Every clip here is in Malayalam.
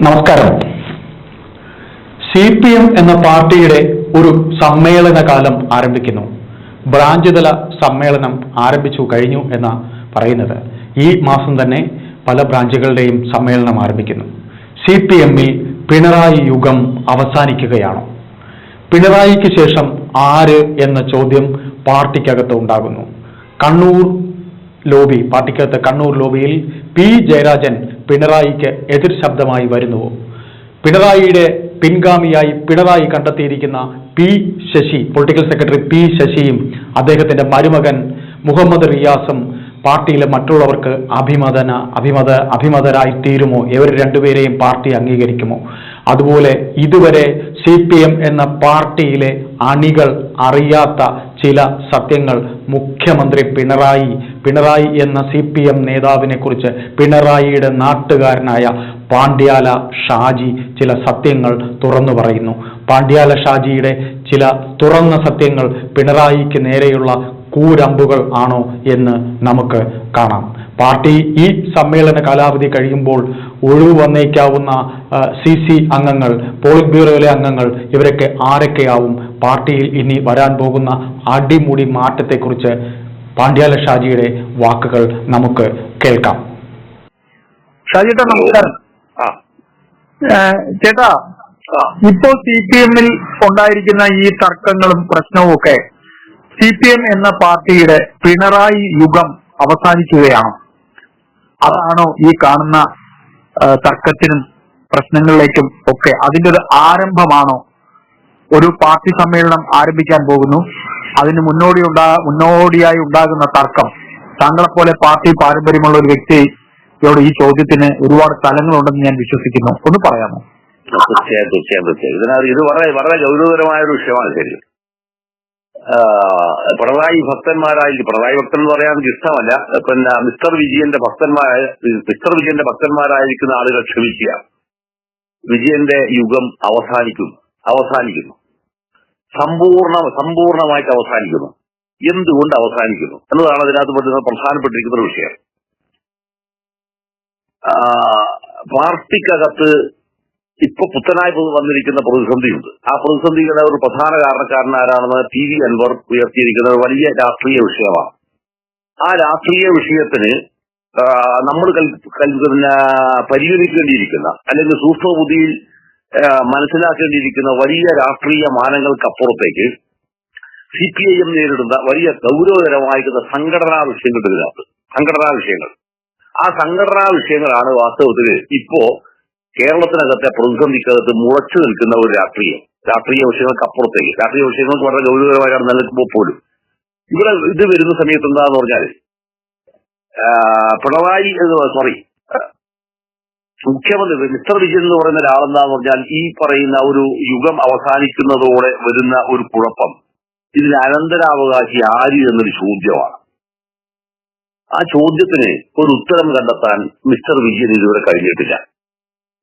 നമസ്കാരം. CPM എന്ന പാർട്ടിയുടെ ഒരു സമ്മേളന കാലം ആരംഭിക്കുന്നു. ബ്രാഞ്ച് തല സമ്മേളനം ആരംഭിച്ചു കഴിഞ്ഞു എന്ന് പറയുന്നത് ഈ മാസം തന്നെ പല ബ്രാഞ്ചുകളുടെയും സമ്മേളനം ആരംഭിക്കുന്നു. CPMൽ പിണറായി യുഗം അവസാനിക്കുകയാണോ? പിണറായിക്ക് ശേഷം ആര് എന്ന ചോദ്യം പാർട്ടിക്കകത്ത് ഉണ്ടാകുന്നു. കണ്ണൂർ ലോബിയിൽ പി ജയരാജൻ പിണറായിക്ക് എതിർ ശബ്ദമായി വരുന്നുവോ? പിണറായിയുടെ പിൻഗാമിയായി പിണറായി കണ്ടെത്തിയിരിക്കുന്ന P Sasi, political secretary P ശശിയും അദ്ദേഹത്തിന്റെ മരുമകൻ മുഹമ്മദ് റിയാസും പാർട്ടിയിലെ മറ്റുള്ളവർക്ക് അഭിമതരായി തീരുമോ? ഇവർ രണ്ടുപേരെയും പാർട്ടി അംഗീകരിക്കുമോ? അതുപോലെ ഇതുവരെ CPM എന്ന പാർട്ടിയിലെ അണികൾ അറിയാത്ത ചില സത്യങ്ങൾ മുഖ്യമന്ത്രി പിണറായി എന്ന CPM നേതാവിനെ കുറിച്ച് പിണറായിയുടെ നാട്ടുകാരനായ പാണ്ഡ്യാല ഷാജി ചില സത്യങ്ങൾ തുറന്നു പറയുന്നു. പാണ്ഡ്യാല ഷാജിയുടെ ചില തുറന്ന സത്യങ്ങൾ പിണറായിക്ക് നേരെയുള്ള കൂരമ്പുകൾ ആണോ എന്ന് നമുക്ക് കാണാം. പാർട്ടി ഈ സമ്മേളന കാലാവധി കഴിയുമ്പോൾ ഒഴിവ് വന്നേക്കാവുന്ന CC അംഗങ്ങൾ, പോളിറ്റ് ബ്യൂറോയിലെ അംഗങ്ങൾ, ഇവരൊക്കെ ആരൊക്കെയാവും? പാർട്ടിയിൽ ഇനി വരാൻ പോകുന്ന അടിമുടി മാറ്റത്തെക്കുറിച്ച് പാണ്ഡ്യാല ഷാജിയുടെ വാക്കുകൾ നമുക്ക് കേൾക്കാം. ഷാജിയേട്ടാ നമസ്കാരം. ചേട്ടാ, ഇപ്പോൾ CPMൽ ഉണ്ടായിരിക്കുന്ന ഈ തർക്കങ്ങളും പ്രശ്നവും ഒക്കെ CPM എന്ന പാർട്ടിയുടെ പിണറായി യുഗം അവസാനിക്കുകയാണോ? അതാണോ ഈ കാണുന്ന തർക്കത്തിനും പ്രശ്നങ്ങളിലേക്കും ഒക്കെ അതിന്റെ ഒരു ആരംഭമാണോ? ഒരു പാർട്ടി സമ്മേളനം ആരംഭിക്കാൻ പോകുന്നു, അതിന് മുന്നോടിയായി ഉണ്ടാകുന്ന തർക്കം. താങ്കളെപ്പോലെ പാർട്ടി പാരമ്പര്യമുള്ള ഒരു വ്യക്തിയോട് ഈ ചോദ്യത്തിന് ഒരുപാട് സ്ഥലങ്ങളുണ്ടെന്ന് ഞാൻ വിശ്വസിക്കുന്നു. ഒന്ന് പറയാമോ? തീർച്ചയായും ഇത് വളരെ ഗൗരവതരമായ ഒരു വിഷയമാണ്. ശരി, പിണറായി ഭക്തൻ എന്ന് പറയാൻ ഇഷ്ടമല്ല. പിന്നെ മിസ്റ്റർ വിജയന്റെ ഭക്തന്മാരായിരിക്കുന്ന ആളുകൾ ക്ഷമിക്കുക. വിജയന്റെ യുഗം അവസാനിക്കുന്നു, സമ്പൂർണമായിട്ട് അവസാനിക്കുന്നു. എന്തുകൊണ്ട് അവസാനിക്കുന്നു എന്നതാണ് അതിനകത്ത് പ്രധാനപ്പെട്ടിരിക്കുന്ന ഒരു വിഷയം. പാർട്ടിക്കകത്ത് ഇപ്പൊ പുത്തനായി വന്നിരിക്കുന്ന പ്രതിസന്ധിയുണ്ട്. ആ പ്രതിസന്ധികളുടെ ഒരു പ്രധാന കാരണക്കാരനാരാണെന്ന് TV അൻവർ ഉയർത്തിയിരിക്കുന്ന ഒരു വലിയ രാഷ്ട്രീയ വിഷയമാണ്. ആ രാഷ്ട്രീയ വിഷയത്തിന് നമ്മൾ പരിഗണിക്കേണ്ടിയിരിക്കുന്ന അല്ലെങ്കിൽ സൂക്ഷ്മബുദ്ധിയിൽ മനസ്സിലാക്കേണ്ടിയിരിക്കുന്ന വലിയ രാഷ്ട്രീയ മാനങ്ങൾക്കപ്പുറത്തേക്ക് CPIM നേരിടുന്ന വലിയ ഗൗരവതരമായിരിക്കുന്ന സംഘടനാ വിഷയങ്ങൾ. ആ സംഘടനാ വിഷയങ്ങളാണ് വാസ്തവത്തിൽ ഇപ്പോ കേരളത്തിനകത്തെ പ്രതിസന്ധിക്കകത്ത് മുളച്ചു നിൽക്കുന്ന ഒരു രാഷ്ട്രീയ വിഷയങ്ങൾക്ക് അപ്പുറത്തേക്ക്. രാഷ്ട്രീയ വിഷയങ്ങൾക്ക് വളരെ ഗൗരവമായാണ് നിലനിൽക്കുമ്പോൾ പോലും ഇത് വരുന്ന സമയത്ത് എന്താന്ന് പറഞ്ഞാൽ മുഖ്യമന്ത്രി മിസ്റ്റർ വിജയൻ എന്ന് പറയുന്ന ഒരാളെന്താന്ന് പറഞ്ഞാൽ ഈ പറയുന്ന ഒരു യുഗം അവസാനിക്കുന്നതോടെ വരുന്ന ഒരു കുഴപ്പം, ഇതിന് അനന്തരാവകാശി ആര് എന്നൊരു ചോദ്യമാണ്. ആ ചോദ്യത്തിന് ഒരു ഉത്തരം കണ്ടെത്താൻ മിസ്റ്റർ വിജയൻ ഇതുവരെ കഴിഞ്ഞിട്ടില്ല.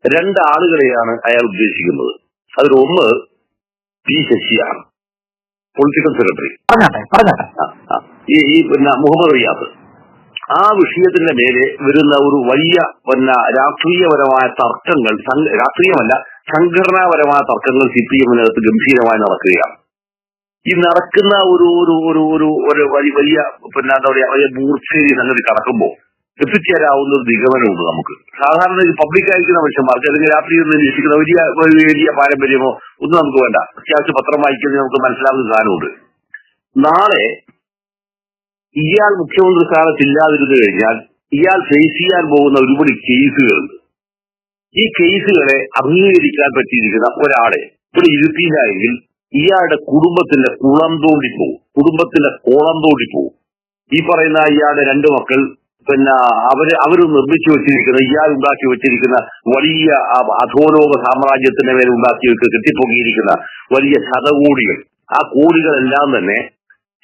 രണ്ടാളുകളെയാണ് അയാൾ ഉദ്ദേശിക്കുന്നത്. അതിലൊന്ന് പി ശശിയാണ്, പൊളിറ്റിക്കൽ സെക്രട്ടറി. ഈ മുഹമ്മദ് റിയാസ്. ആ വിഷയത്തിന്റെ മേലെ വരുന്ന ഒരു വലിയ രാഷ്ട്രീയപരമായ തർക്കങ്ങൾ, സംഘടനാപരമായ തർക്കങ്ങൾ CPMനകത്ത് ഗംഭീരമായി നടക്കുകയാണ്. ഈ നടക്കുന്ന ഒരു വലിയ എന്താ പറയാ വലിയ മൂർച്ചയിൽ സംഗതി കടക്കുമ്പോൾ എത്തിച്ചേരാവുന്ന ഒരു നിഗമനമുണ്ട് നമുക്ക്. സാധാരണ പബ്ലിക്കായിരിക്കുന്ന മനുഷ്യന്മാർക്ക് അല്ലെങ്കിൽ രാത്രിയിൽ നിരീക്ഷിക്കുന്ന വലിയ പാരമ്പര്യമോ ഒന്നും നമുക്ക് വേണ്ട. അത്യാവശ്യം പത്രം വായിക്കുന്നത് നമുക്ക് മനസ്സിലാവുന്ന സാധനമുണ്ട്. നാളെ ഇയാൾ മുഖ്യമന്ത്രി സ്ഥാനത്തില്ലാതിരുന്നു കഴിഞ്ഞാൽ ഇയാൾ ഫേസ് ചെയ്യാൻ പോകുന്ന ഒരുപാട് കേസുകളുണ്ട്. ഈ കേസുകളെ അഭിമുഖീകരിക്കാൻ പറ്റിയിരിക്കുന്ന ഒരാളെ ഇവിടെ ഇരുത്തിയില്ലായെങ്കിൽ ഇയാളുടെ കുടുംബത്തിന്റെ കോളം തോണ്ടിപ്പോവും. ഈ പറയുന്ന ഇയാളുടെ 2 മക്കൾ അവര് നിർമ്മിച്ചു വെച്ചിരിക്കുന്ന, ഇയാൾ ഉണ്ടാക്കി വെച്ചിരിക്കുന്ന വലിയ അധോലോക സാമ്രാജ്യത്തിന്റെ മേലെ കെട്ടിപ്പൊക്കിയിരിക്കുന്ന വലിയ ശതകോടികൾ, ആ കോടികളെല്ലാം തന്നെ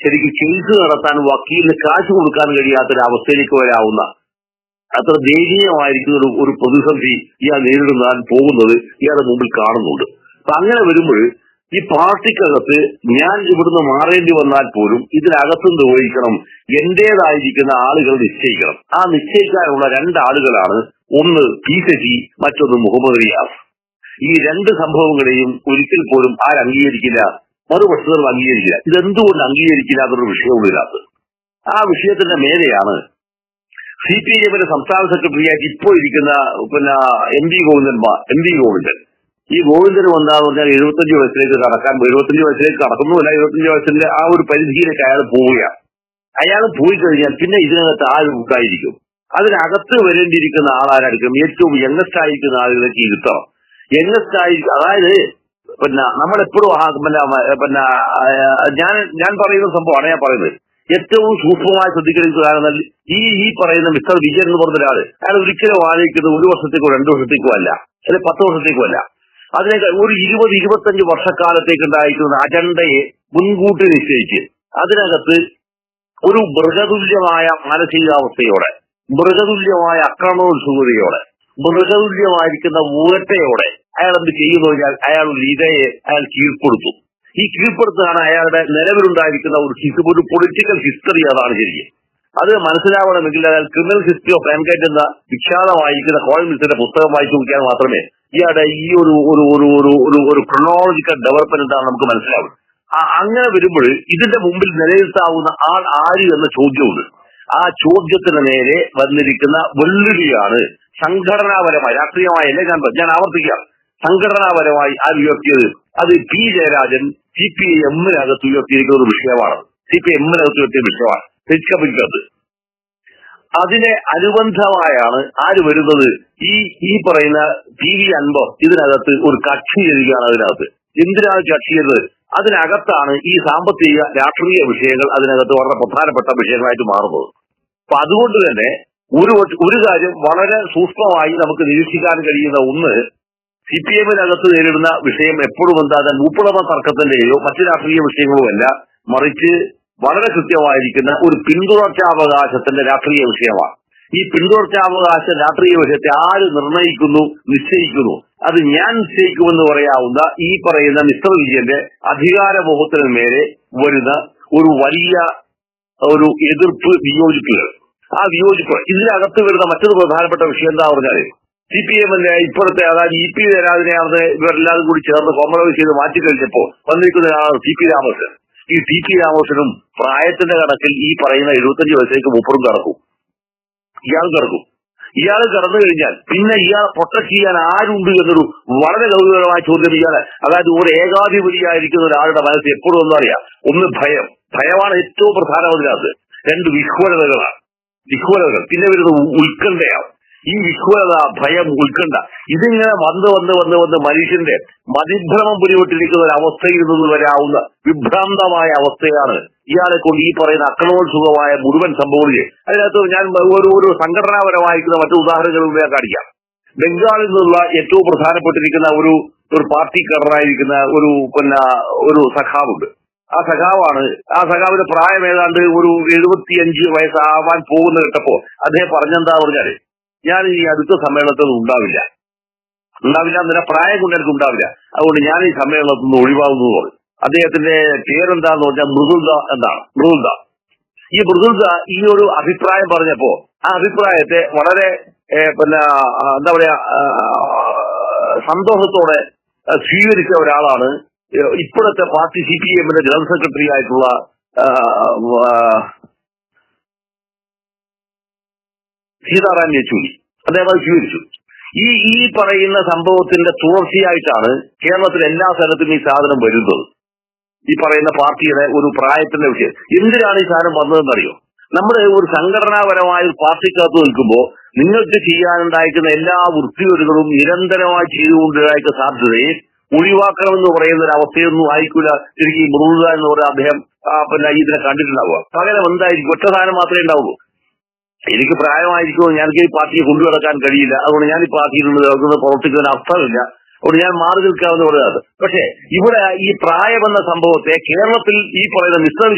ശരിക്കും കേസ് നടത്താൻ വക്കീലിന് കാശ് കൊടുക്കാൻ കഴിയാത്തൊരവസ്ഥയിലേക്ക് വരാവുന്ന അത്ര ദയനീയമായിരിക്കുന്ന ഒരു പ്രതിസന്ധി ഇയാൾ നേരിടാൻ പോകുന്നത് ഇയാളുടെ മുമ്പിൽ കാണുന്നുണ്ട്. അപ്പൊ അങ്ങനെ വരുമ്പോൾ ഈ പാർട്ടിക്കകത്ത് ഞാൻ ഇവിടുന്ന് മാറേണ്ടി വന്നാൽ പോലും ഇതിനകത്ത് നിർവഹിക്കണം, എന്റേതായിരിക്കുന്ന ആളുകൾ നിശ്ചയിക്കണം. ആ നിശ്ചയിക്കാനുള്ള രണ്ടാളുകളാണ്, ഒന്ന് പി ശശി, മറ്റൊന്ന് മുഹമ്മദ് റിയാസ്. ഈ രണ്ട് സംഭവങ്ങളെയും ഒരിക്കൽ പോലും അംഗീകരിക്കില്ല, മറുപക്ഷങ്ങൾ അംഗീകരിക്കില്ല. ഇതെന്തുകൊണ്ട് അംഗീകരിക്കില്ല എന്നൊരു വിഷയവുമില്ലാത്ത ആ വിഷയത്തിന്റെ മേലെയാണ് CPIM സംസ്ഥാന സെക്രട്ടറിയായിട്ട് ഇപ്പോൾ ഇരിക്കുന്ന എം പി ഗോവിന്ദൻ. ഈ ഗോവിന്ദന് വന്നാന്ന് പറഞ്ഞാൽ 75 വയസ്സിലേക്ക് കടക്കാൻ, 75 വയസ്സിലേക്ക് കടക്കുന്നുമില്ല, 75 വയസ്സിന്റെ ആ ഒരു പരിധിയിലേക്ക് അയാൾ പോവുകയാണ്. അയാൾ പോയി കഴിഞ്ഞാൽ പിന്നെ ഇതിനകത്ത് ആര് ഉണ്ടായിരിക്കും? അതിനകത്ത് വരേണ്ടിയിരിക്കുന്ന ആളാരായിരിക്കും? ഏറ്റവും യങ്ങസ്റ്റ് ആയിരിക്കുന്ന ആളുകളേക്ക് ഇരുത്തണം. യങ്ങസ്റ്റ് ആയിരിക്കും, അതായത് നമ്മളെപ്പോഴും ഞാൻ പറയുന്ന സംഭവമാണ് ഞാൻ പറയുന്നത്. ഏറ്റവും സൂക്ഷ്മമായി ശ്രദ്ധിക്കുന്ന കാരണം ഈ പറയുന്ന മിസ്റ്റർ വിജയൻ എന്ന് പറഞ്ഞ ഒരാള്, അയാൾ ഒരിക്കലും ആലോചിക്കുന്നത് 1 വർഷത്തേക്കോ 2 വർഷത്തേക്കോ അല്ല, അല്ലെങ്കിൽ 10 വർഷത്തേക്കോ അല്ല. അതിനേക്കാൾ ഒരു 20-25 വർഷക്കാലത്തേക്ക് ഉണ്ടായിരിക്കുന്ന അജണ്ടയെ മുൻകൂട്ടി നിശ്ചയിച്ച് അതിനകത്ത് ഒരു മൃഗതുല്യമായ മാനസികാവസ്ഥയോടെ, മൃഗതുല്യമായ അക്രമോത്സുകതയോടെ, മൃഗതുല്യമായിരിക്കുന്ന വേട്ടയോടെ അയാൾ എന്ത് ചെയ്യുന്നു കഴിഞ്ഞാൽ അയാൾ ലീഗയെ അയാൾ കീഴ്പ്പെടുത്തും. ഈ കീഴ്പ്പെടുത്താണ് അയാളുടെ നിലവിലുണ്ടായിരിക്കുന്ന ഒരു പൊളിറ്റിക്കൽ ഹിസ്റ്ററി. അതാണ് ശരിക്കും. അത് മനസ്സിലാവണമെങ്കിൽ അയാൾ ക്രിമിനൽ ഹിസ്റ്ററി ഓഫ് മാൻകൈൻഡ് എന്ന വിഖ്യാതമായിരിക്കുന്ന കോളമിൻസിന്റെ പുസ്തകം വായിച്ചു നോക്കിയാൽ മാത്രമേ ഇയാളുടെ ഈ ഒരു ക്രോണോളജിക്കൽ ഡെവലപ്മെന്റ് എന്താണ് നമുക്ക് മനസ്സിലാവും. അങ്ങനെ വരുമ്പോൾ ഇതിന്റെ മുമ്പിൽ നിലനിർത്താവുന്ന ആൾ ആര് എന്ന ചോദ്യമുണ്ട്. ആ ചോദ്യത്തിന് നേരെ വന്നിരിക്കുന്ന വെല്ലുവിളിയാണ് സംഘടനാപരമായി, രാഷ്ട്രീയമായല്ലേ ഞാൻ ആവർത്തിക്കാം, സംഘടനാപരമായി ആര് ഉയർത്തിയത്? അത് പി ജയരാജൻ CPIM-നകത്ത് ഉയർത്തിയിരിക്കുന്ന ഒരു വിഷയമാണ്. CPIM-നകത്ത് ഉയർത്തിയ വിഷയമാണ് തെക്കപ്പിക്കത്ത്. അതിനെ അനുബന്ധമായാണ് ആര് വരുന്നത്? ഈ പറയുന്ന PV അൻവർ ഇതിനകത്ത് ഒരു കക്ഷി ചേരുകയാണ്. അതിനകത്ത് എന്തിനാണ് കക്ഷി ചേരുന്നത്? അതിനകത്താണ് ഈ സാമ്പത്തിക രാഷ്ട്രീയ വിഷയങ്ങൾ അതിനകത്ത് വളരെ പ്രധാനപ്പെട്ട വിഷയങ്ങളായിട്ട് മാറുന്നത്. അപ്പൊ അതുകൊണ്ട് തന്നെ ഒരു കാര്യം വളരെ സൂക്ഷ്മമായി നമുക്ക് നിരീക്ഷിക്കാൻ കഴിയുന്ന ഒന്ന്, CPIM-നകത്ത് നേരിടുന്ന വിഷയം എപ്പോഴും എന്താണ് ഭൂപടമ തർക്കത്തിന്റെയോ മറ്റു രാഷ്ട്രീയ വിഷയങ്ങളോ അല്ല, മറിച്ച് വളരെ കൃത്യമായിരിക്കുന്ന ഒരു പിന്തുടർച്ചാവകാശത്തിന്റെ രാഷ്ട്രീയ വിഷയമാണ്. ഈ പിന്തുടർച്ചാവകാശ രാഷ്ട്രീയ വിഷയത്തെ ആര് നിർണയിക്കുന്നു, നിശ്ചയിക്കുന്നു? അത് ഞാൻ നിശ്ചയിക്കുമെന്ന് പറയാവുന്ന ഈ പറയുന്ന മിസ്റ്റർ വിജയന്റെ അധികാരമോഹത്തിന് മേലെ വരുന്ന ഒരു വലിയ ഒരു എതിർപ്പ്, വിയോജിപ്പുകൾ. ആ വിയോജിപ്പ് ഇതിനകത്ത് വരുന്ന മറ്റൊരു പ്രധാനപ്പെട്ട വിഷയം എന്താ പറഞ്ഞാല്, CPIM-ന്റെ ഇപ്പോഴത്തെ, അതായത് EP ജയരാജനെ ഇവരെല്ലാവരും കൂടി ചേർന്ന് കോംപ്രമൈസ് ചെയ്ത് മാറ്റിക്കഴിഞ്ഞപ്പോ വന്നിരിക്കുന്ന ആളാണ് TP രാമകൃഷ്ണൻ. ഈ TP രാമകൃഷ്ണനും പ്രായത്തിന്റെ കണക്കിൽ ഈ പറയുന്ന 75 വയസ്സിലേക്ക് മൂപ്പറും കടക്കും. ഇയാൾ കടന്നു കഴിഞ്ഞാൽ പിന്നെ ഇയാളെ പ്രൊട്ടക്ട് ചെയ്യാൻ ആരുണ്ട് എന്നൊരു വളരെ ഗൗരവമായ ചോദ്യം ഇയാളെ, അതായത് ഒരു ഏകാധിപതിയായിരിക്കുന്ന ഒരാളുടെ മനസ്സിൽ എപ്പോഴും ഒന്നും അറിയാം. ഒന്ന് ഭയമാണ് ഏറ്റവും പ്രധാനമതിനകത്ത്. 2 വിഹ്വലതകളാണ്. പിന്നെ വരുന്നത് ഉത്കണ്ഠയാണ്. ഈ വിഹ്വലത, ഭയം, ഉത്കണ്ഠ ഇതിങ്ങനെ വന്ന് മനുഷ്യന്റെ മതിഭ്രമം പിടിപെട്ടിരിക്കുന്ന ഒരു അവസ്ഥയിൽ നിന്ന് വരാവുന്ന വിഭ്രാന്തമായ അവസ്ഥയാണ് ഇയാളെ കൊണ്ട് ഈ പറയുന്ന അക്രമോത്സുകമായ മുഴുവൻ സംഭവങ്ങളിൽ. അതിനകത്ത് ഞാൻ ഒരു സംഘടനാപരമായിരിക്കുന്ന മറ്റു ഉദാഹരണങ്ങൾ ഞാൻ കാണിക്കാം. ബംഗാളിൽ നിന്നുള്ള ഏറ്റവും പ്രധാനപ്പെട്ടിരിക്കുന്ന ഒരു പാർട്ടിക്കാരനായിരിക്കുന്ന ഒരു സഖാവുണ്ട്. ആ സഖാവിന്റെ പ്രായം ഏതാണ്ട് ഒരു 75 വയസ്സാവാൻ പോകുന്ന കേട്ടപ്പോ അദ്ദേഹം പറഞ്ഞെന്താ പറഞ്ഞാല്, ഞാൻ ഈ അടുത്ത സമ്മേളനത്തിൽ ഉണ്ടാവില്ല എന്നല്ല, പ്രായം കൊണ്ട് എനിക്ക് ഉണ്ടാവില്ല, അതുകൊണ്ട് ഞാൻ ഈ സമ്മേളനത്തിൽ നിന്ന് ഒഴിവാകുന്നു പറഞ്ഞു. അദ്ദേഹത്തിന്റെ പേരെന്താന്ന് പറഞ്ഞാൽ മൃദുല. ഈ മൃദുല ഈ ഒരു അഭിപ്രായം പറഞ്ഞപ്പോ ആ അഭിപ്രായത്തെ വളരെ എന്താ പറയാ സന്തോഷത്തോടെ സ്വീകരിച്ച ഒരാളാണ് ഇപ്പോഴത്തെ പാർട്ടി CPIM-ന്റെ ജനറൽ സെക്രട്ടറി ആയിട്ടുള്ള സീതാറാം യെച്ചൂരി. അദ്ദേഹം അത് സ്വീകരിച്ചു. ഈ പറയുന്ന സംഭവത്തിന്റെ തുടർച്ചയായിട്ടാണ് കേരളത്തിൽ എല്ലാ സ്ഥലത്തും ഈ സാധനം വരുന്നത്. ഈ പറയുന്ന പാർട്ടിയുടെ ഒരു പ്രായത്തിന്റെ വിഷയം. എന്തിനാണ് ഈ സാധനം വന്നതെന്നറിയോ? നമ്മുടെ ഒരു സംഘടനാപരമായ ഒരു പാർട്ടിക്കകത്ത് നിൽക്കുമ്പോൾ നിങ്ങൾക്ക് ചെയ്യാനുണ്ടായിരിക്കുന്ന എല്ലാ വൃത്തികേടുകളും നിരന്തരമായി ചെയ്തുകൊണ്ടുണ്ടായിരിക്കുന്ന സാധ്യതയെ ഒഴിവാക്കണമെന്ന് പറയുന്ന ഒരു അവസ്ഥയൊന്നും ആയിരിക്കില്ല. ശരിക്കും മൃദുല എന്ന് പറയുന്ന അദ്ദേഹം ഇതിനെ കണ്ടിട്ടുണ്ടാവുക. പകരം എന്തായിരിക്കും? ഒറ്റ സാധനം മാത്രമേ ഉണ്ടാവുള്ളൂ. എനിക്ക് പ്രായമായിരിക്കുമോ, എനിക്ക് ഈ പാർട്ടിയെ കൊണ്ടുനടക്കാൻ കഴിയില്ല, അതുകൊണ്ട് ഞാൻ ഈ പാർട്ടിയിൽ നിന്ന് പ്രവർത്തിക്കുന്ന അർത്ഥമില്ല, അതുകൊണ്ട് ഞാൻ മാറി നിൽക്കാമെന്ന് പറയുന്നത്. പക്ഷേ ഇവിടെ ഈ പ്രായമെന്ന സംഭവത്തെ കേരളത്തിൽ ഈ പറയുന്ന മിസ്റ്റർ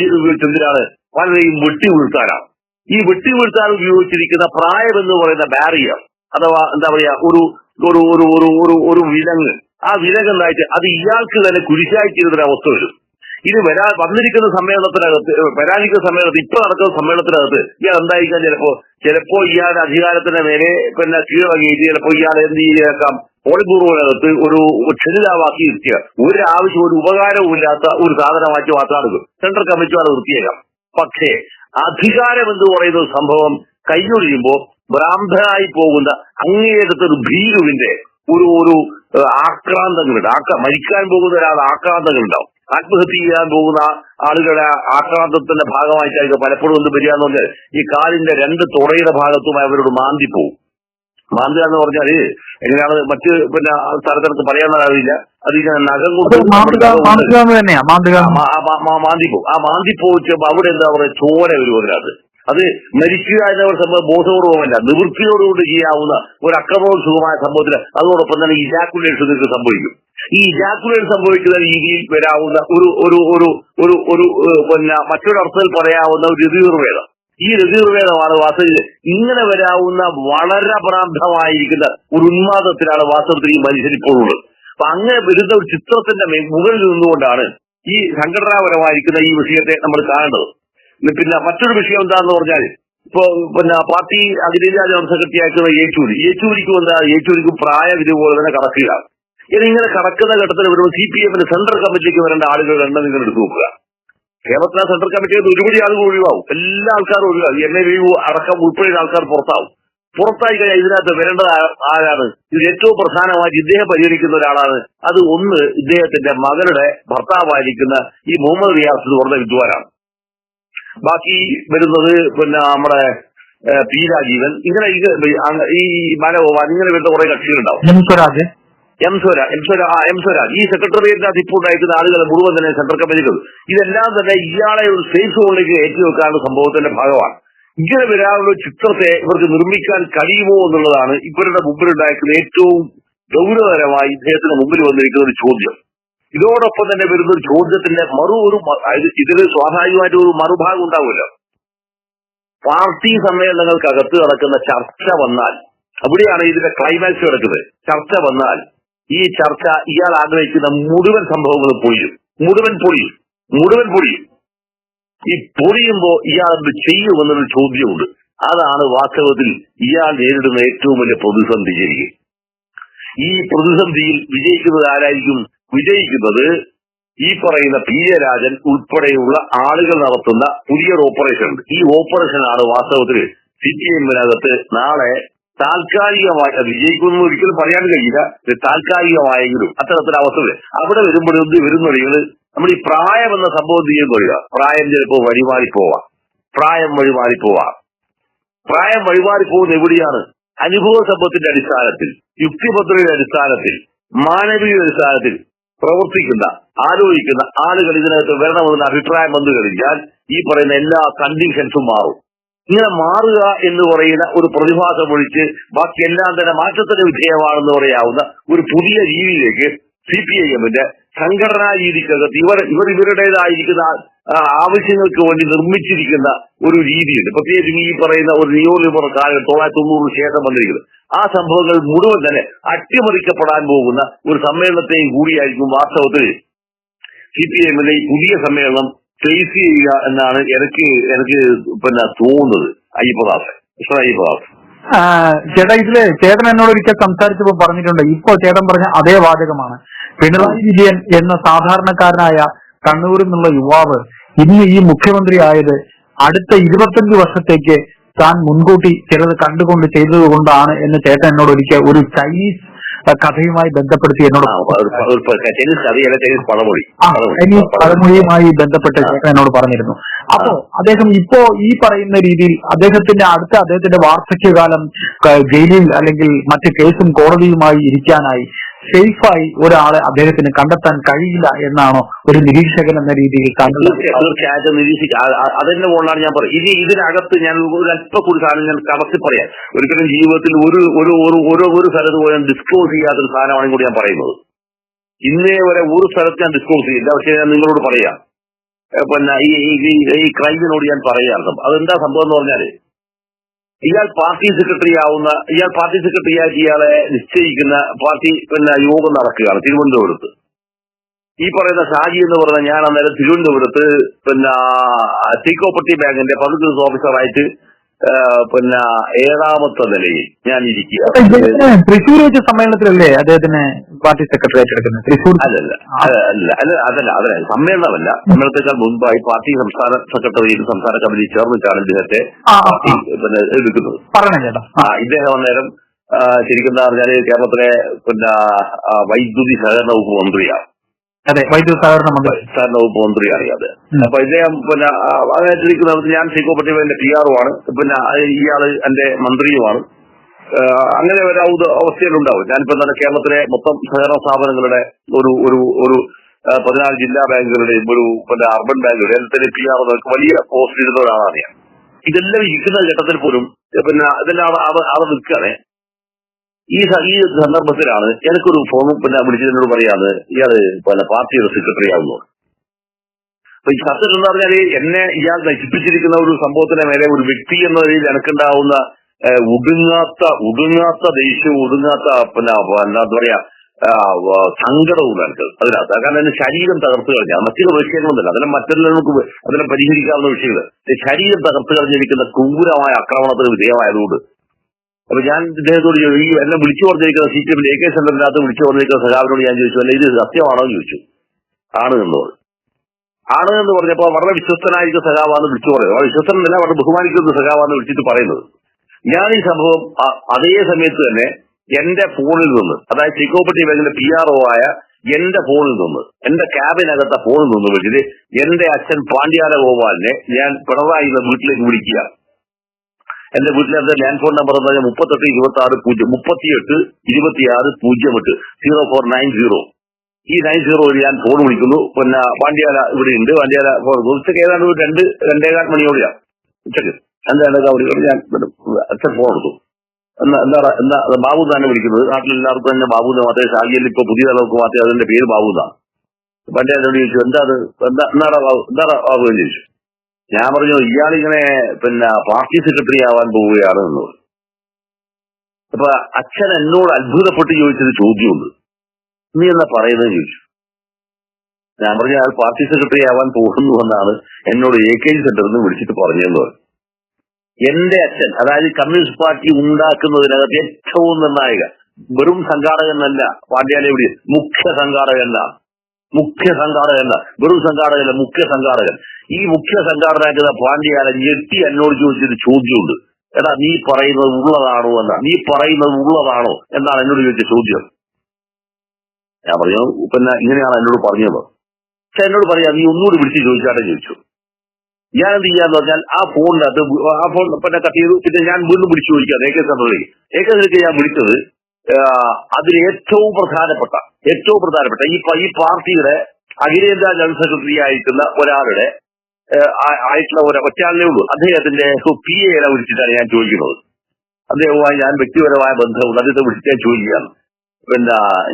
എന്തിനാണ് പലരെയും വെട്ടിവീഴ്ത്താനാണ്. ഈ വെട്ടിവീഴ്ത്താൻ ഉപയോഗിച്ചിരിക്കുന്ന പ്രായം എന്ന് പറയുന്ന ബാരിയർ, അഥവാ എന്താ പറയാ ഒരു വിലങ്ങ്, ആ വിരകം നയിച്ച് അത് ഇയാൾക്ക് തന്നെ കുരിശായി തീരുന്നൊരവസ്ഥ വരും. ഇത് വന്നിരിക്കുന്ന സമ്മേളനത്തിനകത്ത് ഇപ്പൊ നടക്കുന്ന സമ്മേളനത്തിനകത്ത് ഇയാൾ എന്തായിരിക്കാം ചിലപ്പോ ഇയാളുടെ അധികാരത്തിന്റെ മേലെ പിന്നെ കീഴടങ്ങിയിട്ട് ചിലപ്പോ ഇയാൾ എന്ത് ചെയ്തേക്കാം, പോളിപൂർവ്വനകത്ത് ഒരു ക്ഷണിതാവാക്കി ഇരുത്തിയ ഒരു ഉപകാരവും ഇല്ലാത്ത ഒരു സാധനമാക്കി മാത്രം സെൻട്രൽ കമ്മിറ്റിയാണ് നിർത്തിയേക്കാം. പക്ഷേ അധികാരം എന്ന് പറയുന്ന സംഭവം കൈയൊഴിയുമ്പോ ഭ്രാന്തനായി പോകുന്ന അങ്ങേയറ്റത്തൊരു ഭീരുവിന്റെ ഒരു ആക്രാന്തങ്ങളുണ്ട്. മരിക്കാൻ പോകുന്ന ഒരാൾ ആക്രാന്തങ്ങളുണ്ടാവും. ആത്മഹത്യ ചെയ്യാൻ പോകുന്ന ആളുകളുടെ ആക്രാന്തത്തിന്റെ ഭാഗമായിട്ടായിരിക്കും പലപ്പോഴും എന്ത് വരികയെന്ന് പറഞ്ഞാൽ ഈ കാലിന്റെ 2 തുടയുടെ ഭാഗത്തുമായി അവരോട് മാന്തി പോകും. മാന്തുക എന്ന് പറഞ്ഞാല് എങ്ങനെയാണ് മറ്റ് പിന്നെ സ്ഥലത്തിനകത്ത് പറയാനറിയില്ല. അത് നഖം കൊണ്ട് മാന്തി പോകും. ആ മാന്തി പോയിച്ചപ്പോ അവിടെ എന്താ പറയുക, ചോര വരും അതിനകത്ത്. അത് മരിക്കുക എന്നവർ സംഭവം ബോധപൂർവമല്ല, നിവൃത്തിയോടുകൂടി ചെയ്യാവുന്ന ഒരു അക്രമോത്സുകമായ സംഭവത്തിന് അതോടൊപ്പം തന്നെ ഇജാക്കുലേഷൻ നിങ്ങൾക്ക് സംഭവിക്കും. ഈ ഇജാക്കുലേഷൻ സംഭവിക്കുന്ന രീതിയിൽ വരാവുന്ന ഒരു പിന്നെ മറ്റൊരർത്ഥത്തിൽ പറയാവുന്ന ഒരു ഋതുർവേദം. ഈ ഋതുർവേദമാണ് വാസ്തവത്തിൽ ഇങ്ങനെ വരാവുന്ന വളരെ ഭ്രാന്തമായിരിക്കുന്ന ഒരു ഉന്മാദത്തിലാണ് വാസ്തവത്തിൽ ഈ മനുഷ്യൻ ഇപ്പോഴുള്ളത്. അപ്പൊ അങ്ങനെ വരുന്ന ഒരു ചിത്രത്തിന്റെ മുകളിൽ നിന്നുകൊണ്ടാണ് ഈ സംഘടനാപരമായിരിക്കുന്ന ഈ വിഷയത്തെ നമ്മൾ കാണേണ്ടത്. പിന്നെ മറ്റൊരു വിഷയം എന്താണെന്ന് പറഞ്ഞാൽ ഇപ്പൊ പിന്നെ പാർട്ടി അഖിലേന്ത്യാ ജനറൽ സെക്രട്ടറി ആയിട്ടുള്ള യേച്ചൂരിക്കും പ്രായം ഇതുപോലെ തന്നെ കടക്കുക. ഇതിങ്ങനെ കടക്കുന്ന ഘട്ടത്തിൽ വരുമ്പോൾ CPM-ന്റെ സെൻട്രൽ കമ്മിറ്റിക്ക് വരേണ്ട ആളുകൾ എണ്ണം നിങ്ങൾ എടുത്തു നോക്കുക. കേരളത്തിലെ സെൻട്രൽ കമ്മിറ്റിയിൽ ഒരുപടി ആളുകൾ ഒഴിവാകും. എല്ലാ ആൾക്കാരും ഒഴിവാകും. MAVU അടക്കം ഉൾപ്പെടെ ആൾക്കാർ പുറത്തായി കഴിഞ്ഞാൽ ഇതിനകത്ത് വരേണ്ടത് ആരാണ്? ഇത് ഏറ്റവും പ്രധാനമായിട്ട് ഇദ്ദേഹം പരിഹരിക്കുന്ന ഒരാളാണ്. അത് ഒന്ന് ഇദ്ദേഹത്തിന്റെ മകളുടെ ഭർത്താവായിരിക്കുന്ന ഈ മുഹമ്മദ് റിയാസ് എന്ന് പറഞ്ഞ വിദ്വാനാണ്. ബാക്കി വരുന്നത് പിന്നെ നമ്മുടെ പി രാജീവൻ, ഇങ്ങനെ ഈ മനോഭാവൻ, ഇങ്ങനെ വരുന്ന കുറെ കക്ഷികളുണ്ടാവും. എം സ്വരാജ് ഈ സെക്രട്ടേറിയറ്റിനകത്ത് ഇപ്പോൾ ഉണ്ടായിരിക്കുന്ന ആളുകളെ മുഴുവൻ തന്നെ സെൻട്രൽ കമ്മിറ്റികൾ ഇതെല്ലാം തന്നെ ഇയാളെ ഒരു സേഫ് സോണിലേക്ക് ഏറ്റുവെക്കാനുള്ള സംഭവത്തിന്റെ ഭാഗമാണ്. ഇങ്ങനെ വരാനുള്ള ചിത്രത്തെ ഇവർക്ക് നിർമ്മിക്കാൻ കഴിയുമോ എന്നുള്ളതാണ് ഇവരുടെ മുമ്പിലുണ്ടായിരിക്കുന്ന ഏറ്റവും ഗൗരവകരമായി ഇദ്ദേഹത്തിന് മുമ്പിൽ വന്നിരിക്കുന്ന ഒരു ചോദ്യം. ഇതോടൊപ്പം തന്നെ വരുന്ന ഒരു ചോദ്യത്തിന്റെ ഇതിന് സ്വാഭാവികമായിട്ട് ഒരു മറുഭാഗം ഉണ്ടാവുമല്ലോ. പാർട്ടി സമ്മേളനങ്ങൾക്കകത്ത് നടക്കുന്ന ചർച്ച വന്നാൽ അവിടെയാണ് ഇതിന്റെ ക്ലൈമാക്സ് കിടക്കുന്നത്. ചർച്ച വന്നാൽ ഈ ചർച്ച ഇയാൾ ആഗ്രഹിക്കുന്ന മുഴുവൻ സംഭവങ്ങളും മുഴുവൻ പൊളിയും. ഈ പൊളിയുമ്പോ ഇയാൾ എന്ത് ചെയ്യുമെന്നൊരു ചോദ്യമുണ്ട്. അതാണ് വാസ്തവത്തിൽ ഇയാൾ നേരിടുന്ന ഏറ്റവും വലിയ പ്രതിസന്ധി. ശരിക്കും ഈ പ്രതിസന്ധിയിൽ വിജയിക്കുന്നത് ആരായിരിക്കും? വിജയിക്കുന്നത് ഈ പറയുന്ന പി ജയരാജൻ ഉൾപ്പെടെയുള്ള ആളുകൾ നടത്തുന്ന പുതിയൊരു ഓപ്പറേഷൻ ഉണ്ട്. ഈ ഓപ്പറേഷനാണ് വാസ്തവത്തിൽ CPM-നകത്ത് നാളെ താൽക്കാലികമായി വിജയിക്കുമെന്ന് ഒരിക്കലും പറയാൻ കഴിയില്ല. താൽക്കാലികമായെങ്കിലും അത്തരത്തിലവസ്ഥ അവിടെ വരുന്നൊഴികൾ നമ്മൾ ഈ പ്രായം എന്ന സംഭവം ചെയ്യുന്നൊഴിക. പ്രായം ചിലപ്പോൾ വഴിമാറിപ്പോവാം. പ്രായം വഴിമാറിപ്പോകുന്ന എവിടെയാണ്? അനുഭവ സമ്പത്തിന്റെ അടിസ്ഥാനത്തിൽ, യുക്തിപത്രയുടെ അടിസ്ഥാനത്തിൽ, മാനവിക അടിസ്ഥാനത്തിൽ പ്രവർത്തിക്കുന്ന ആലോചിക്കുന്ന ആളുകൾ ഇതിനകത്ത് വരണമെന്ന അഭിപ്രായം വന്നു കഴിഞ്ഞാൽ ഈ പറയുന്ന എല്ലാ കണ്ടീഷൻസും മാറും. ഇങ്ങനെ മാറുക എന്ന് പറയുന്ന ഒരു പ്രതിഭാസം ഒഴിച്ച് ബാക്കിയെല്ലാം തന്നെ മാറ്റത്തിന് വിധേയമാണെന്ന് പറയാവുന്ന ഒരു പുതിയ രീതിയിലേക്ക് CPIM-ന്റെ സംഘടനാ രീതിക്കകത്ത് ഇവരുടേതായിരിക്കുന്ന ആവശ്യങ്ങൾക്ക് വേണ്ടി നിർമ്മിച്ചിരിക്കുന്ന ഒരു രീതിയുണ്ട്. പ്രത്യേകിച്ചും ഈ പറയുന്ന ഒരു നിയോലിബറൽ കാലം 1990 ശേഷം വന്നിരിക്കുന്നത് ആ സംഭവങ്ങൾ മുഴുവൻ തന്നെ അട്ടിമറിക്കപ്പെടാൻ പോകുന്ന ഒരു സമ്മേളനത്തെയും കൂടിയായിരിക്കും വാസ്തവത്തിൽ CPIM-ന്റെ ഈ പുതിയ സമ്മേളനം ഫേസ് ചെയ്യുക എന്നാണ് എനിക്ക് പിന്നെ തോന്നുന്നത്. അയ്യപ്പദാസ്. ചേട്ടാ, ചേട്ടൻ എന്നോട് ഒരിക്കൽ സംസാരിച്ചപ്പോൾ പറഞ്ഞിട്ടുണ്ട്, ഇപ്പോ ചേട്ടൻ പറഞ്ഞ അതേ വാചകമാണ്. പിണറായി വിജയൻ എന്ന സാധാരണക്കാരനായ കണ്ണൂരിൽ നിന്നുള്ള യുവാവ് ഇന്ന് ഈ മുഖ്യമന്ത്രി ആയത് അടുത്ത 25 വർഷത്തേക്ക് താൻ മുൻകൂട്ടി ചിലത് കണ്ടുകൊണ്ട് ചെയ്തത് കൊണ്ടാണ് എന്ന് ചേട്ടൻ എന്നോട് ഒരിക്കൽ ഒരു ചൈനീസ് കഥയുമായി ബന്ധപ്പെടുത്തി എന്നോട് പഴമൊഴിയുമായി ബന്ധപ്പെട്ട് ചേട്ടൻ എന്നോട് പറഞ്ഞിരുന്നു. അപ്പോ അദ്ദേഹം ഇപ്പോ ഈ പറയുന്ന രീതിയിൽ അദ്ദേഹത്തിന്റെ വാർദ്ധക്യകാലം ജയിലിൽ അല്ലെങ്കിൽ മറ്റ് കേസും കോടതിയുമായി ഇരിക്കാനായി സേഫായി ഒരാളെ അദ്ദേഹത്തിന് കണ്ടെത്താൻ കഴിയില്ല എന്നാണോ ഒരു നിരീക്ഷകൻ എന്ന രീതിയിൽ തീർച്ചയായിട്ടും നിരീക്ഷിക്കുക. അതിന്റെ മുകളിലാണ് ഞാൻ പറയും. ഇനി ഇതിനകത്ത് ഞാൻ ഒരു അല്പം കൂടി സാധനം ഞാൻ കടത്തി പറയാം. ഒരിക്കലും ജീവിതത്തിൽ ഒരു സ്ഥലത്ത് പോയാൽ ഡിസ്ക്ലോസ് ചെയ്യാത്തൊരു സാധനമാണ് കൂടി ഞാൻ പറയുന്നത്. ഇന്നേ വരെ ഒരു സ്ഥലത്ത് ഞാൻ ഡിസ്ക്ലോസ് ചെയ്യില്ല. പക്ഷെ ഞാൻ നിങ്ങളോട് പറയാം, പിന്നെ ഈ ക്രൈമിനോട് ഞാൻ പറയാം. അതെന്താ സംഭവം എന്ന് പറഞ്ഞാല് ഇയാൾ പാർട്ടി സെക്രട്ടറി ആയിട്ട് ഇയാളെ നിശ്ചയിക്കുന്ന പാർട്ടി യോഗം നടക്കുകയാണ് തിരുവനന്തപുരത്ത്. ഈ പറയുന്ന ഷാജി എന്ന് പറഞ്ഞ ഞാൻ അന്നേരം തിരുവനന്തപുരത്ത് സീക്കോപ്പർട്ടി ബാങ്കിന്റെ പബ്ലിക് റിസോഴ്സ് ഓഫീസറായിട്ട് 7ാമത്തെ നിലയിൽ ഞാൻ ഇരിക്കുക. തൃശ്ശൂർ വെച്ച സമ്മേളനത്തിലല്ലേ അദ്ദേഹത്തിന് പാർട്ടി സെക്രട്ടറി ആയിട്ട് എടുക്കുന്നത്? തൃശ്ശൂർ അതല്ല സമ്മേളനമല്ല. സമ്മേളനത്തെക്കാൾ മുൻപായി പാർട്ടി സംസ്ഥാന സെക്രട്ടറിയും സംസ്ഥാന കമ്മിറ്റി ചേർന്നിട്ടാണ് ഇദ്ദേഹത്തെ എടുക്കുന്നത്. ഇദ്ദേഹം അന്നേരം ശരിക്കും എന്താ പറഞ്ഞാല് കേരളത്തിലെ വൈദ്യുതി സഹകരണ വകുപ്പ് മന്ത്രിയാണ്. അതെ, വൈദ്യുതി സഹകരണ വകുപ്പ് മന്ത്രിയാണ് അത്. അപ്പൊ ഇദ്ദേഹം അതായിട്ടിരിക്കുന്നത് ഞാൻ സീക്കോപ്പർട്ടി ബാങ്കിന്റെ PR-ഉമാണ്. ഇയാള് എന്റെ മന്ത്രിയുമാണ്. അങ്ങനെ ഒരു അവസ്ഥയിലുണ്ടാവും. ഞാനിപ്പോ തന്നെ കേരളത്തിലെ മൊത്തം സഹകരണ സ്ഥാപനങ്ങളുടെ ഒരു 14 ജില്ലാ ബാങ്കുകളുടെയും ഒരു അർബൻ ബാങ്കുകളുടെ എല്ലാത്തിനും PR വലിയ പോസ്റ്റ് ഇരുന്ന ഒരാളാണ് ഞാൻ. ഇതെല്ലാം ഇരിക്കുന്ന ഘട്ടത്തിൽ പോലും ഇതെല്ലാം അവിടെ നിൽക്കുകയാണ്. ഈ സന്ദർഭത്തിലാണ് എനിക്കൊരു ഫോൺ വിളിച്ചതിനോട് പറയാതെ ഇയാള് പാർട്ടിയുടെ സെക്രട്ടറി ആവുന്നു. അപ്പൊ ഈ സത്യം എന്ന് പറഞ്ഞാല് എന്നെ ഇയാൾ നശിപ്പിച്ചിരിക്കുന്ന ഒരു സംഭവത്തിന് മേലെ ഒരു വ്യക്തി എന്ന നിലയിൽ എനിക്കുണ്ടാവുന്ന ഒടുങ്ങാത്ത ദേഷ്യവും ഒടുങ്ങാത്ത എന്താ പറയാ സങ്കടവും എനിക്ക് അതിനകത്ത്. കാരണം എന്റെ ശരീരം തകർത്ത് കളഞ്ഞ മറ്റുള്ള വിഷയങ്ങളൊന്നുമില്ല, അതെല്ലാം മറ്റെല്ലാം നമുക്ക് അതെല്ലാം പരിഹരിക്കാവുന്ന വിഷയങ്ങൾ. ശരീരം തകർത്ത് കളഞ്ഞിരിക്കുന്ന ക്രൂരമായ ആക്രമണത്തിന് വിധേയമായതുകൊണ്ട് അപ്പൊ ഞാൻ ഇദ്ദേഹത്തോട് ഈ എന്നെ വിളിച്ചു പറഞ്ഞിരിക്കുന്ന CPM AK സെന്ററിനകത്ത് വിളിച്ചു പറഞ്ഞിരിക്കുന്ന സഖാവിനോട് ഞാൻ ചോദിച്ചു, അല്ല ഇത് സത്യമാണോ എന്ന് ചോദിച്ചു. ആണ് എന്ന് പറഞ്ഞപ്പോ വളരെ വിശ്വസ്തനായിരിക്കുന്ന സഖാവാന്ന് വിളിച്ചു പറയുന്നത്. വളരെ വിശ്വസ്തനല്ല, വളരെ ബഹുമാനിക്കുന്ന സഖാവാന്ന് വിളിച്ചിട്ട് പറയുന്നത്. ഞാൻ ഈ സംഭവം അതേ സമയത്ത് തന്നെ എന്റെ ഫോണിൽ നിന്ന്, അതായത് സീക്കോപ്പർട്ടി ബാങ്കിന്റെ PRO ആയ എന്റെ ഫോണിൽ നിന്ന്, എന്റെ ക്യാബിനകത്തെ ഫോണിൽ നിന്ന് വിളിച്ചിട്ട് എന്റെ അച്ഛൻ പാണ്ഡ്യാല ഗോപാലിനെ ഞാൻ പിണറായി വീട്ടിലേക്ക് വിളിക്കുക. എന്റെ വീട്ടിലെ ലാൻഡ് ഫോൺ നമ്പർ എന്ന് പറഞ്ഞാൽ 3826 ഈ 90 ഞാൻ ഫോൺ വിളിക്കുന്നു. പാണ്ഡ്യാല ഇവിടെ ഉണ്ട്. പാണ്ഡ്യാല ഉച്ചക്ക് ഏതാണ്ട് 2-2:15 മണിയോടെയാണ് ഉച്ചക്ക് 2:15 ഞാൻ അച്ഛൻ ഫോൺ എടുത്തു. എന്താ ബാബു തന്നെ വിളിക്കുന്നത്. നാട്ടിലെല്ലാവർക്കും തന്നെ ബാബുന്ന് മാത്രമേ, ഷാജിയിൽ ഇപ്പൊ പുതിയ തലവർക്ക് മാത്രമേ അതിന്റെ പേര് ബാബു എന്നാണ്. പാണ്ഡ്യാലോട് ചോദിച്ചു, എന്താടാ ബാബു എന്ന് ചോദിച്ചു. ഞാൻ പറഞ്ഞു, ഇയാളിങ്ങനെ പാർട്ടി സെക്രട്ടറി ആവാൻ പോവുകയാണ് എന്ന് പറഞ്ഞു. അപ്പൊ അച്ഛൻ എന്നോട് അത്ഭുതപ്പെട്ട് ചോദിച്ചൊരു ചോദ്യമുണ്ട്. നീ എന്നാ പറയുന്നത് ചോദിച്ചു. ഞാൻ പറഞ്ഞു, അയാൾ പാർട്ടി സെക്രട്ടറി ആവാൻ പോകുന്നു എന്നാണ് എന്നോട് AK സെന്ററിൽ നിന്ന് വിളിച്ചിട്ട് പറഞ്ഞതെന്ന് പറഞ്ഞു. എന്റെ അച്ഛൻ, അതായത് കമ്മ്യൂണിസ്റ്റ് പാർട്ടി ഉണ്ടാക്കുന്നതിനകത്ത് ഏറ്റവും നിർണായക, വെറും സംഘാടകനല്ല പാണ്ഡ്യാലയുടെ മുഖ്യ സംഘാടകനല്ല, വെറും സംഘാടകനല്ല, മുഖ്യ സംഘാടകൻ. ഈ മുഖ്യ സംഘാടകനാക്കുന്ന പാണ്ഡ്യാല ഞെട്ടി എന്നോട് ചോദിച്ചൊരു ചോദ്യമുണ്ട്. എടാ നീ പറയുന്നത് ഉള്ളതാണോ എന്നാണ് എന്നോട് ചോദിച്ച ചോദ്യം. ഞാൻ പറഞ്ഞു, ഇങ്ങനെയാണ് എന്നോട് പറഞ്ഞത്. പക്ഷെ എന്നോട് പറയാ, നീ ഒന്നുകൂടി വിളിച്ച് ചോദിച്ചാട്ടെ ചോദിച്ചു. ഞാൻ എന്ത് ചെയ്യാന്ന് പറഞ്ഞാൽ ആ ഫോൺ കട്ട് ചെയ്തു. പിന്നെ ഞാൻ വീണ്ടും വിളിച്ചു ചോദിക്കാം AK സെന്ററിലേക്ക് ഞാൻ വിളിച്ചത് അതിന് ഏറ്റവും പ്രധാനപ്പെട്ട ഈ പാർട്ടിയുടെ അഖിലേന്ത്യാ ജനറൽ സെക്രട്ടറി ആയിട്ടുള്ള ഒരാളുടെ ഒറ്റയാളിനെ ഉള്ളൂ. അദ്ദേഹത്തിന്റെ PA വിളിച്ചിട്ടാണ് ഞാൻ ചോദിക്കുന്നത്. അദ്ദേഹവുമായി ഞാൻ വ്യക്തിപരമായ ബന്ധമുണ്ട്. അദ്ദേഹത്തെ വിളിച്ച് ഞാൻ ചോദിക്കുകയാണ്,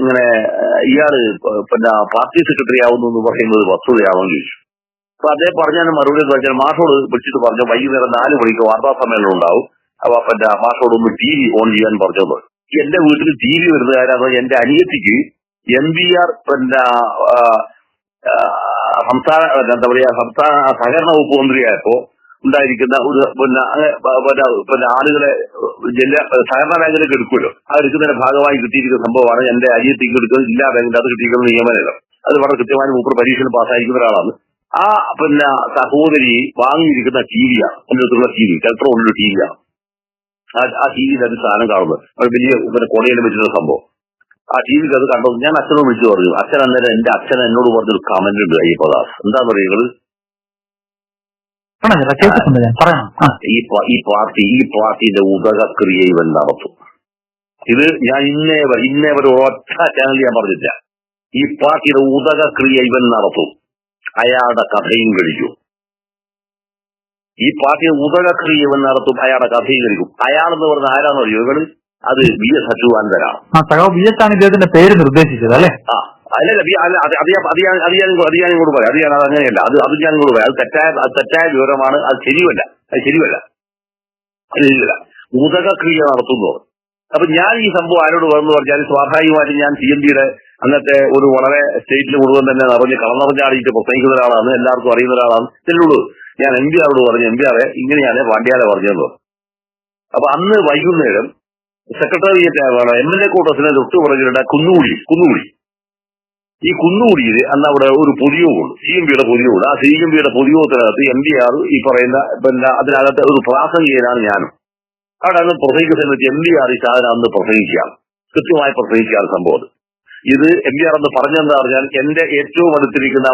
ഇങ്ങനെ ഇയാള് പാർട്ടി സെക്രട്ടറി ആവുന്നു എന്ന് പറയുന്നത് വസ്തുതയാണോ എന്ന് ചോദിച്ചു. അപ്പൊ അദ്ദേഹം പറഞ്ഞാൽ മറുപടി എന്ന് പറഞ്ഞാൽ മാഷോട് വിളിച്ചിട്ട് പറഞ്ഞു, വൈകുന്നേരം 4 മണിക്ക് വാർത്താ സമ്മേളനം ഉണ്ടാവും. അപ്പൊ മാഷോട് ഒന്ന് TV ഓൺ ചെയ്യാൻ പറഞ്ഞത്. എന്റെ വീട്ടിൽ TV വരുന്ന കാര്യം എന്റെ അനിയത്തിക്ക് MBR സംസ്ഥാന സഹകരണ വകുപ്പ് മന്ത്രിയായപ്പോ ഉണ്ടായിരിക്കുന്ന ഒരു ആളുകളെ സഹകരണ ബാങ്കിലേക്ക് എടുക്കുമല്ലോ. ആ എടുക്കുന്നതിന്റെ ഭാഗമായി കിട്ടിയിരിക്കുന്ന സംഭവമാണ് എന്റെ അനിയത്തിക്ക് എടുക്കുന്നത്. ജില്ലാ ബാങ്കിന്റെ അത് കിട്ടിയിരിക്കുന്ന നിയമനമല്ല. അത് വളരെ കൃത്യമായി മൂപ്പർ പരീക്ഷയിൽ പാസ്സായിരിക്കുന്ന ഒരാളാണ്. ആ സഹോദരി വാങ്ങിയിരിക്കുന്ന TV-യാണ്, അതിനകത്തുള്ള TV, ടെലക്ട്രോണിന്റെ TV-യാണ്. ആ TV-യിൽ അത് സാധനം കാണുന്നത് വലിയ കൊടയിൽ വെച്ചിട്ടുള്ള സംഭവം. ആ TV-യിൽ അത് കണ്ടു. ഞാൻ അച്ഛനോട് വിളിച്ചു പറഞ്ഞു. അച്ഛൻ അന്നേരം എന്റെ അച്ഛൻ എന്നോട് പറഞ്ഞൊരു കമന്റ് ഉണ്ട്, അയ്യപ്പദാസ്. എന്താ പറയുന്നത്, ഈ പാർട്ടിയുടെ ഉദകക്രിയ ഇവൻ നടത്തും. ഇത് ഞാൻ ഇന്നേ വരെ ഒറ്റ ചാനൽ ഞാൻ പറഞ്ഞില്ല. ഈ പാർട്ടിയുടെ ഉദകക്രിയ ഇവൻ നടത്തും, അയാളുടെ കഥയും കഴിക്കും. ഈ പാർട്ടിയുടെ ഉദകക്രിയ ഇവൻ നടത്തും, അയാളുടെ കഥയും കഴിക്കും. അയാളെന്ന് പറഞ്ഞ ആരാന്ന് പറയും, ഇവള് അത് VS അച്യുതാനന്ദനാണ്. VS ആണ് ഇദ്ദേഹത്തിന്റെ പേര് നിർദ്ദേശിച്ചത് അല്ലേ? അല്ലല്ല, അത് ഞാൻ ഇങ്ങോട്ട് പറയാം. അത് അങ്ങനെയല്ല, അത് ഞാൻ ഇങ്ങോട്ട് പറയാം. അത് തെറ്റായ വിവരമാണ്. അത് ശരിയല്ല. ഉദകക്രിയ നടത്തുന്നു. അപ്പൊ ഞാൻ ഈ സംഭവം ആരോട് പറഞ്ഞു പറഞ്ഞാൽ സ്വാഭാവികമായിട്ടും ഞാൻ CMD-യുടെ അന്നത്തെ ഒരു വളരെ സ്റ്റേറ്റിൽ മുഴുവൻ തന്നെ നിറഞ്ഞ് കളനിറഞ്ഞാടിയിട്ട് പ്രസംഗിക്കുന്ന ഒരാളാണ്, എല്ലാവർക്കും അറിയുന്ന ഒരാളാണ്. ചെല്ലുള്ളൂ ഞാൻ MPR-ഓട് പറഞ്ഞു, MPR ഇങ്ങനെയാണ് പാണ്ഡ്യാലെ പറഞ്ഞതെന്ന്. അപ്പൊ അന്ന് വൈകുന്നേരം സെക്രട്ടേറിയറ്റ് MLA ക്വാർട്ടേഴ്സിനെ തൊട്ട് പുറകിലുള്ള കുന്നുകുടി ഈ കുന്നുകുടിയിൽ അന്ന് അവിടെ ഒരു പൊതുയോഗമുണ്ട്, CMB-യുടെ പൊതുയോഗമുണ്ട്. ആ CMB-യുടെ പൊതുയോഗത്തിനകത്ത് MPR ഈ പറയുന്ന അതിനകത്ത് ഒരു പ്രാസംഗികനാണ് ഞാനും. അവിടെ അന്ന് പ്രസംഗിക്കുന്ന സമയത്ത് MPR ഈ സാധനം അന്ന് പ്രസംഗിക്കുകയാണ്, കൃത്യമായി പ്രസംഗിക്കുകയാണ് സംഭവം. ഇത് MPR എന്ന് പറഞ്ഞെന്താ പറഞ്ഞാൽ എന്റെ ഏറ്റവും അടുത്തിരിക്കുന്ന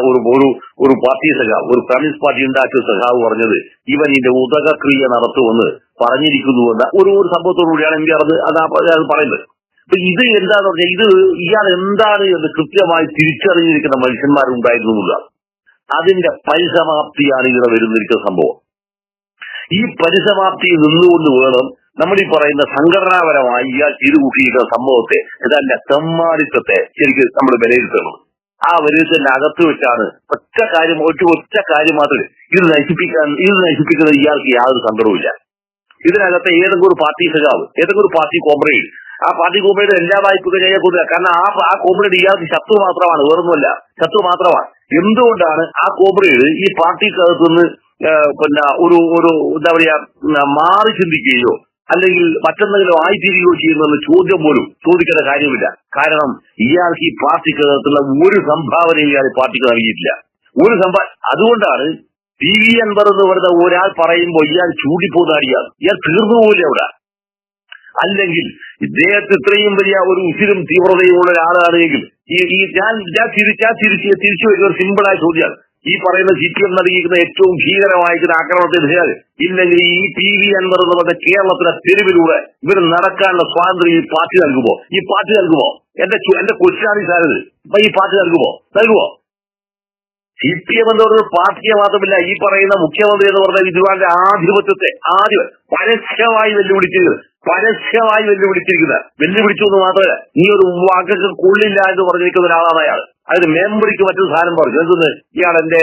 ഒരു പാർട്ടി സഖാവ്, ഒരു കമ്മ്യൂണിസ്റ്റ് പാർട്ടി ഉണ്ടാക്കിയ സഖാവ് പറഞ്ഞത് ഇവൻ ഇതിന്റെ ഉദകക്രിയ നടത്തുമെന്ന് പറഞ്ഞിരിക്കുന്നുവെന്ന ഒരു സംഭവത്തോടുകൂടിയാണ് MPR അത് പറയുന്നത്. അപ്പൊ ഇത് എന്താന്ന് പറഞ്ഞാൽ ഇത് ഇയാൾ എന്താണ് എന്ന് കൃത്യമായി തിരിച്ചറിഞ്ഞിരിക്കുന്ന മനുഷ്യന്മാരുണ്ടായിരുന്നില്ല. അതിന്റെ പരിസമാപ്തിയാണ് ഇവിടെ വരുന്നിരിക്കുന്ന സംഭവം. ഈ പരിസമാപ്തിയിൽ നിന്നുകൊണ്ട് വേണം നമ്മൾ ഈ പറയുന്ന സംഘടനാപരമായി ഇയാൾ ചെയ്തു കൂട്ടിയിരിക്കുന്ന സംഭവത്തെ ഇതല്ല തെമ്മാടിത്തത്തെ ശരിക്കും നമ്മൾ വിലയിരുത്തണം. ആ വിലയിരുത്തലിന്റെ അകത്ത് വെച്ചാണ് ഒറ്റ കാര്യം മാത്രമേ ഇത് നശിപ്പിക്കുന്നത് ഇയാൾക്ക് യാതൊരു സന്ദർഭമില്ല. ഇതിനകത്ത് ഏതെങ്കിലും ഒരു പാർട്ടി സഖാവ്, ഏതെങ്കിലും ഒരു പാർട്ടി കോമ്രേഡ്, ആ പാർട്ടി കോമ്രേഡ് എല്ലാ വായ്പകളും ചെയ്യപ്പെടുക. കാരണം ആ കോമ്രേഡ് ഇയാൾക്ക് ശത്രു മാത്രമാണ്, വേറൊന്നുമല്ല, ശത്രു മാത്രമാണ്. എന്തുകൊണ്ടാണ് ആ കോമ്രേഡ് ഈ പാർട്ടിക്കകത്തുനിന്ന് ഒരു എന്താ പറയാ മാറി ചിന്തിക്കുകയോ അല്ലെങ്കിൽ മറ്റെന്തെങ്കിലും ആയിത്തീരുകയോ ചെയ്യുന്ന ചോദ്യം പോലും ചോദിക്കേണ്ട കാര്യമില്ല. കാരണം ഇയാൾക്ക് ഈ പാർട്ടിക്കകത്തുള്ള ഒരു സംഭാവനയും ഇയാൾ പാർട്ടിക്ക് നൽകിയിട്ടില്ല. അതുകൊണ്ടാണ് PV അൻവർ എന്ന് പറയുന്ന ഒരാൾ പറയുമ്പോൾ ഇയാൾ ചൂണ്ടിപ്പോന്നാടിയാണ്, ഇയാൾ തീർന്നു പോകില്ല അവിടെ. അല്ലെങ്കിൽ ഇദ്ദേഹത്തെ ഇത്രയും വലിയ ഒരു ഉസിരും തീവ്രതയും ഉള്ള ഒരാളാണെങ്കിൽ ഞാൻ തിരിച്ചു വരുന്ന ഒരു സിമ്പിളായ ചോദ്യമാണ്, ഈ പറയുന്ന CPM നൽകിയിരിക്കുന്ന ഏറ്റവും ഭീകരമായിരിക്കുന്ന ആക്രമണത്തെ എതിരാൽ ഇല്ലെങ്കിൽ ഈ PV അൻവർ എന്ന് പറഞ്ഞ കേരളത്തിലെ തെരുവിലൂടെ ഇവർ നടക്കാനുള്ള സ്വാതന്ത്ര്യം ഈ പാർട്ടി നൽകുമോ? എന്റെ ക്വസ്റ്റ്യനാണ് ഈ സാരത്. അപ്പൊ ഈ പാർട്ടി നൽകുമോ? CPM എന്ന് പറഞ്ഞ പാർട്ടിയെ മാത്രമല്ല, ഈ പറയുന്ന മുഖ്യമന്ത്രി എന്ന് പറഞ്ഞാൽ ഇതുപോലെ ആധിപത്യത്തെ പരസ്യമായി വെല്ലുവിളിച്ചു എന്ന് മാത്രമല്ല, ഈ ഒരു വാക്കൊക്കെ കൊള്ളില്ല എന്ന് പറഞ്ഞിരിക്കുന്ന ഒരാളാണ് അയാൾ. അതിന് മെമ്പറിക്ക് മറ്റൊരു സാധനം പറഞ്ഞു, എന്തെന്ന് ഇയാൾ എന്റെ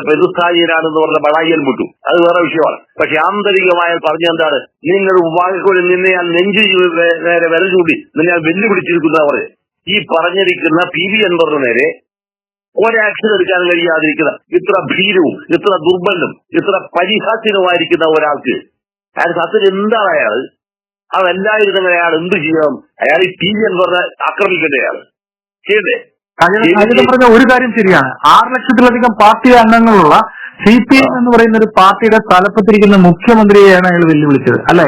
പ്രതിസ്ഥാനീയനാണെന്ന് പറഞ്ഞ ബടായിയൽ വിട്ടു, അത് വേറെ വിഷയമാണ്. പക്ഷെ ആന്തരികമായ പറഞ്ഞെന്താണ്, നിങ്ങൾ വാക്കുകളിൽ നിന്നെ ഞാൻ നെഞ്ചു നേരെ വിരൽ ചൂണ്ടി നിന്നെ ഞാൻ വെല്ലുവിളിച്ചിരിക്കുന്ന പറഞ്ഞ് ഈ പറഞ്ഞിരിക്കുന്ന PV അൻവറിന് നേരെ ഒരാക്ഷൻ എടുക്കാൻ കഴിയാതിരിക്കുന്ന ഇത്ര ഭീരവും ഇത്ര ദുർബലും ഇത്ര പരിഹാസ്യനുമായിരിക്കുന്ന ഒരാൾക്ക് അയാൾ സത്യത്തിൽ എന്താണ് അയാൾ? അതല്ലായിരുന്നെങ്കിൽ അയാൾ എന്ത് ചെയ്യണം? അയാൾ ഈ PV അൻവറിനെ ആക്രമിക്കേണ്ട അയാൾ ചെയ്തേ. പറഞ്ഞ ഒരു കാര്യം ശരിയാണ്, 6 ലക്ഷത്തിലധികം പാർട്ടി അംഗങ്ങളുള്ള CPM എന്ന് പറയുന്ന ഒരു പാർട്ടിയുടെ തലപ്പത്തിരിക്കുന്ന മുഖ്യമന്ത്രിയെയാണ് അയാൾ വെല്ലുവിളിച്ചത്, അല്ലെ?